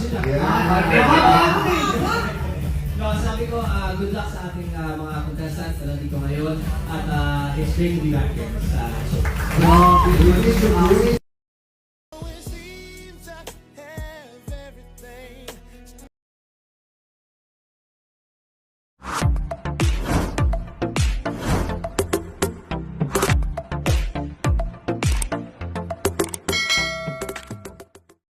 sila. No, sabi ko, good luck sa ating mga contestants na nandito ngayon at it's great to be back here sa show.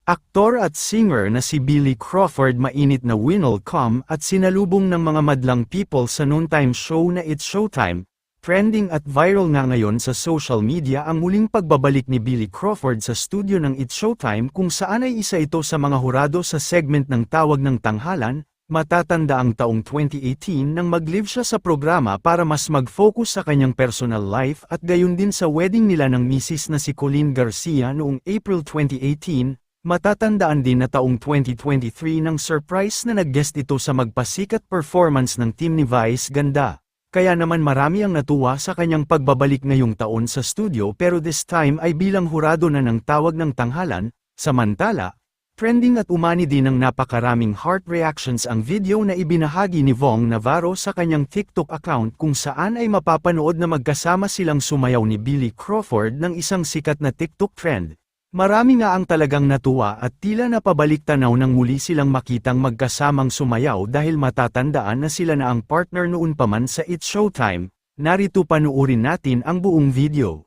Aktor at singer na si Billy Crawford mainit na winelcome at sinalubong ng mga madlang people sa noontime show na It's Showtime. Trending at viral nga ngayon sa social media ang muling pagbabalik ni Billy Crawford sa studio ng It's Showtime kung saan ay isa ito sa mga hurado sa segment ng Tawag ng Tanghalan. Matatanda ang taong 2018 nang mag-live siya sa programa para mas mag-focus sa kanyang personal life at gayon din sa wedding nila ng misis na si Colleen Garcia noong April 2018. Matatandaan din na taong 2023 nang surprise na nag-guest ito sa magpasikat performance ng team ni Vice Ganda. Kaya naman marami ang natuwa sa kanyang pagbabalik ngayong taon sa studio pero this time ay bilang hurado na ng Tawag ng Tanghalan. Samantala, trending at umani din ng napakaraming heart reactions ang video na ibinahagi ni Vong Navarro sa kanyang TikTok account kung saan ay mapapanood na magkasama silang sumayaw ni Billy Crawford ng isang sikat na TikTok trend. Marami nga ang talagang natuwa at tila napabalik tanaw nang muli silang makitang magkasamang sumayaw dahil matatandaan na sila na ang partner noon pa man sa It's Showtime. Narito panuorin natin ang buong video.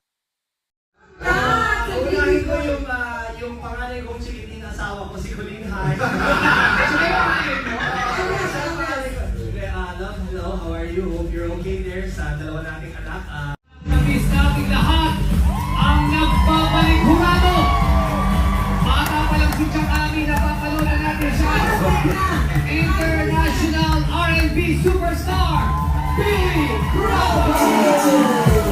Unahin ko yung panganay kong chikiting asawa ko si Colleen High. Love, hello, how are you? Hope you're okay there sa dalawa nating anak. Namiss nating lahat ang nagbabalik hurado. Bata pa lang si Chang Ami, napapanood na natin siya. International R&B superstar, Billy Crawford!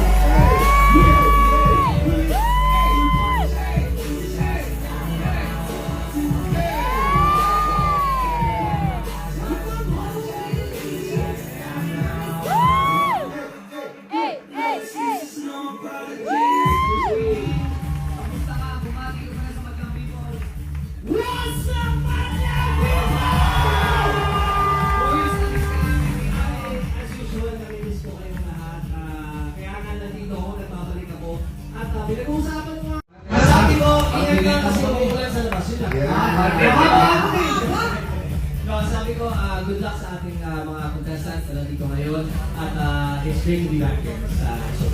Pinag-uusapan mo nga. Sabi ko, ingat ka kasi umuulan sa labas. Yun lang. No, sabi ko, good luck sa ating mga contestants na nandito ngayon at it's great to be back here sa show.